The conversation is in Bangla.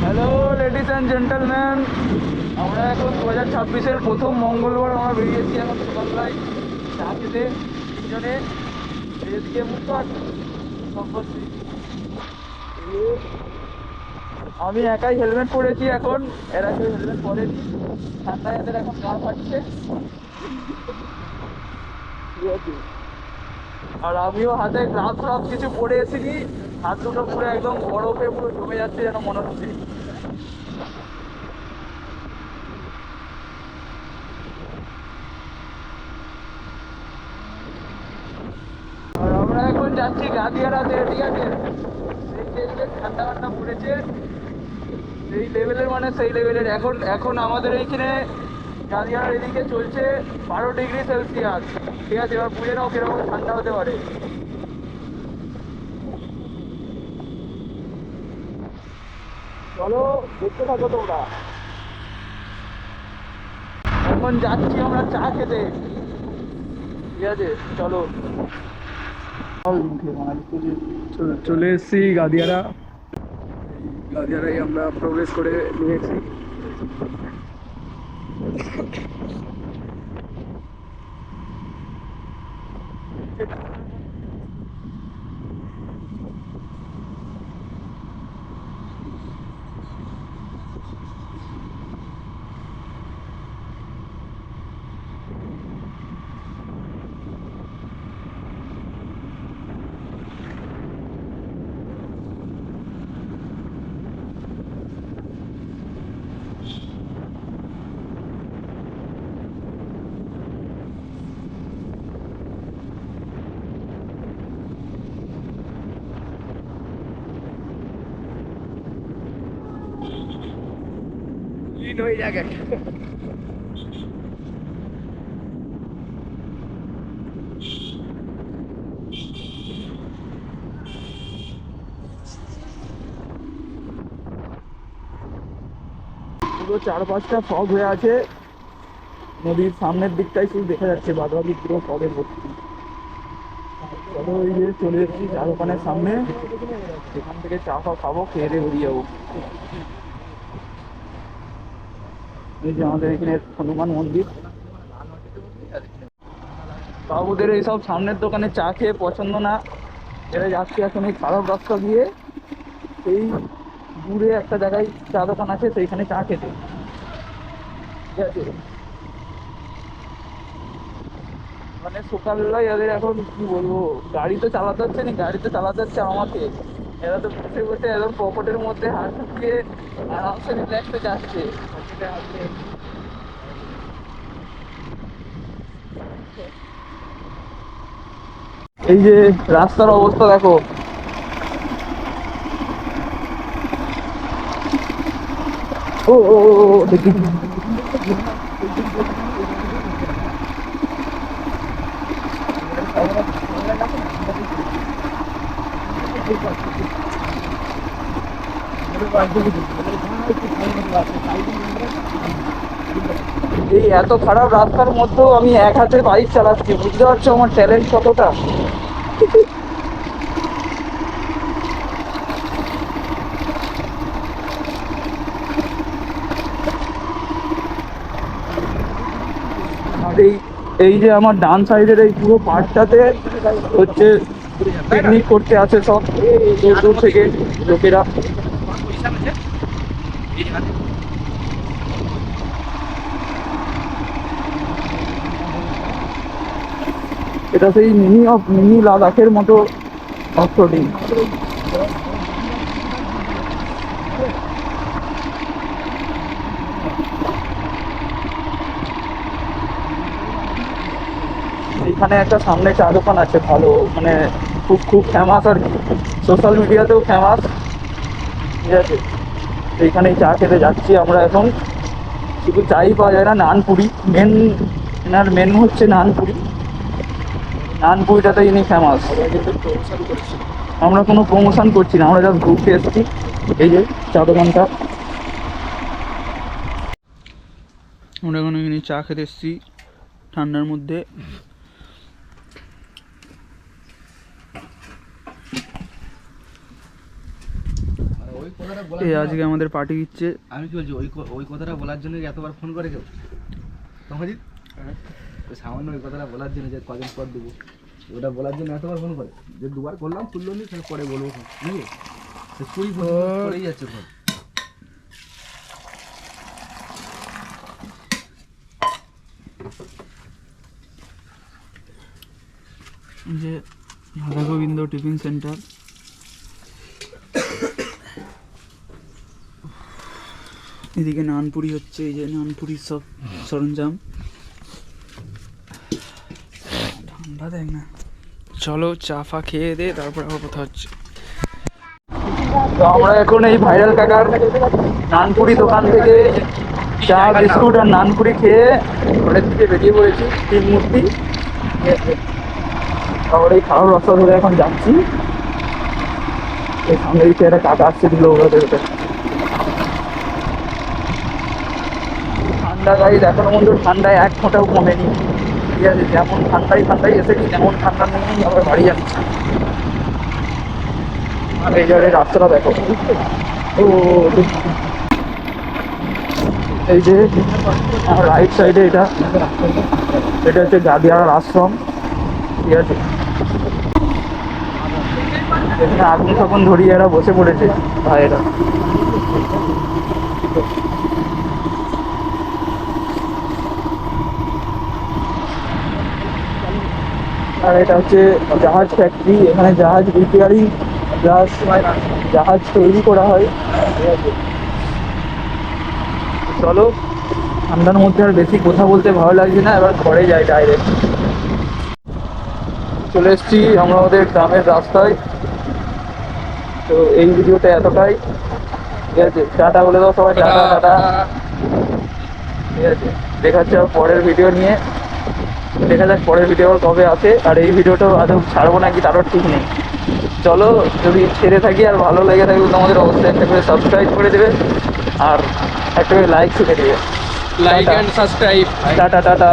হ্যালো লেডিস অ্যান্ড জেন্টলম্যান, আমরা এখন 2026-এর প্রথম মঙ্গলবার আমরা বেরিয়েছি এখন সকালবেলায় চা খেতে তিনজনে। এদিকে মুখপাত আমি একাই হেলমেট পরেছি এখন, এরা কেউ হেলমেট পরেনি। ঠান্ডায় এদের এখন গা ফাটছে, ঠিক আছে। আর আমিও হাতে গ্লাভস ফ্লাভস কিছু পরে এসেছি, হাত দুটো পুরো একদম বরফে পুরো জমে যাচ্ছে যেন মনে হচ্ছে। আর আমরা এখন যাচ্ছি গাদিয়ারাতে, ঠিক আছে। এই যে ঠান্ডা ঠান্ডা পড়েছে এই লেভেলের, মানে সেই লেভেলের। এখন এখন আমাদের এইখানে গাদিয়ার এদিকে চলছে 12 ডিগ্রি সেলসিয়াস, ঠিক আছে। এবার বুঝে নাও কিরকম ঠান্ডা হতে পারে। চলো দেখতে থাকো তোমরা। এখন যাচ্ছি আমরা চা খেতে, ঠিক আছে। চলো চলে এসছি গাদিয়ারা। গাদিয়ারাই আমরা প্রবেশ করে নিয়েছি। হয়ে যাক পুরো চারপাশটা ফগ হয়ে আছে। নদীর সামনের দিকটাই শুধু দেখা যাচ্ছে, বাদবাকি পুরো ফগের ভর্তি। চলো এই যে চলে এসেছি চা দোকানের সামনে, এখান থেকে চা ফা খাবো, খেয়ে দিয়ে বেরিয়ে যাবো। এই যে আমাদের এখানে হনুমান মন্দির। বাবুদের এইসব সামনের দোকানে চা খেয়ে পছন্দ না, এরা যাচ্ছে এখন এই খারাপ রাস্তা দিয়ে সেই দূরে একটা জায়গায় চা দোকান আছে, সেইখানে চা খেতে, ঠিক আছে। মানে সকালবেলায় এদের এখন কি বলবো, গাড়ি তো চালাতে হচ্ছে না, গাড়ি তো চালাতে হচ্ছে আমাকে। এরা তো বসে বসে একদম পকেটের মধ্যে হাত ঢুকিয়ে আরামসে রিল্যাক্সে যাচ্ছে। এই যে রাস্তার অবস্থা দেখো। ও ও ও ও, দেখি এই এত খারাপ রাস্তার মধ্যেও আমি এক হাতে বাইক চালাচ্ছি, বুঝতে পারছো আমার ট্যালেন্ট কতটা। আর এই এই যে আমার ডান সাইডের এই পুরো পার্কটাতে হচ্ছে পিকনিক করতে আসে সব দূর দূর থেকে লোকেরা। এটা সেই মিনি লাদাখের মতো অফরোডিং। এইখানে একটা সামনে চা দোকান আছে ভালো, মানে খুব খুব ফেমাস আর কি, সোশ্যাল মিডিয়াতেও ফেমাস, ঠিক আছে। এইখানেই চা খেতে যাচ্ছি আমরা এখন। শুধু চাই পাওয়া যায় না, নানপুরি মেন, এনার মেনু হচ্ছে নানপুরি। নানপুরিটাতে ইনি ফেমাস। আমরা কোনো প্রমোশন করছি না, আমরা জাস্ট ঘুরতে এসেছি। এই যে চা দোকানটা, আমরা এখন এখানে চা খেতে এসেছি ঠান্ডার মধ্যে। ওই কথাটা বলার এই জন্য- আজকে আমাদের পার্টি দিচ্ছে। আমি কি বলছি ওই কথাটা বলার জন্য এতবার ফোন করে কেউ তোমাজিৎ ওই সামান্য ওই কথাটা বলার জন্য যে কদিন পর দেবো ওটা বলার জন্য এতবার ফোন করে যে দুবার করলাম তুললো নি তাহলে পরে বলবো ফোন নাকি কুড়ি করেই যাচ্ছে ফোন যে রাধা গোবিন্দ টিফিন সেন্টার, এদিকে নানপুরি হচ্ছে, এই যে নানপুরির সব সরঞ্জাম। ঠান্ডা দেখ না। চলো চা ফা খেয়ে দে, তারপর আবার কথা হচ্ছে। তো আমরা এখন এই ভাইরাল কাকার নানপুরি দোকান থেকে চা বিস্কুট আর নানপুরি খেয়ে ঘরের দিকে বেরিয়ে পড়েছি। তিন মূর্তি তারপরে এই খাওয়ার রাস্তা ধরে এখন যাচ্ছি। এই সামনে দিকে একটা কাকা আসছে দিল ওদের। ঠান্ডা গাইজ এখনো পর্যন্ত ঠান্ডায় এক ফোঁটাও কমেনি। ঠিক আছে, যেমন ঠান্ডায় এসেছি তেমন ঠান্ডা নেই, আবার বাড়ি যাচ্ছি। আর এই জায়গায় রাস্তাটা দেখো, ও এই যে আমার রাইট সাইডে এটা হচ্ছে গাদিয়ার আশ্রম। ঠিক আছে, এখানে আগুন ফাগুন ধরিয়ে এরা বসে পড়েছে ভাইয়েরা। আর এটা হচ্ছে জাহাজ ফ্যাক্টরি, এখানে জাহাজ রিপেয়ারিং জাহাজ তৈরি করা হয়। ঠিক আছে, চলো ঠান্ডার মধ্যে আর বেশি কথা বলতে ভালো লাগছে না, এবার ঘরে যাই ডাইরেক্ট। চলে এসছি আমরা আমাদের গ্রামের রাস্তায়। তো এই ভিডিওটা এতটাই। ঠিক আছে, টাটা বলে দাও সবাই, টাটা টাটা। ঠিক আছে, দেখা হচ্ছে পরের ভিডিও নিয়ে। দেখা যাক পরের ভিডিও কবে আসে, আর এই ভিডিওটাও আদৌ ছাড়বো নাকি তারও ঠিক নেই। চলো, যদি ছেড়ে থাকি আর ভালো লেগে থাকলে তোমাদের অবশ্যই একটা করে সাবস্ক্রাইব করে দেবে আর একটা করে লাইক করে দেবে। Like and subscribe. টাটা টাটা।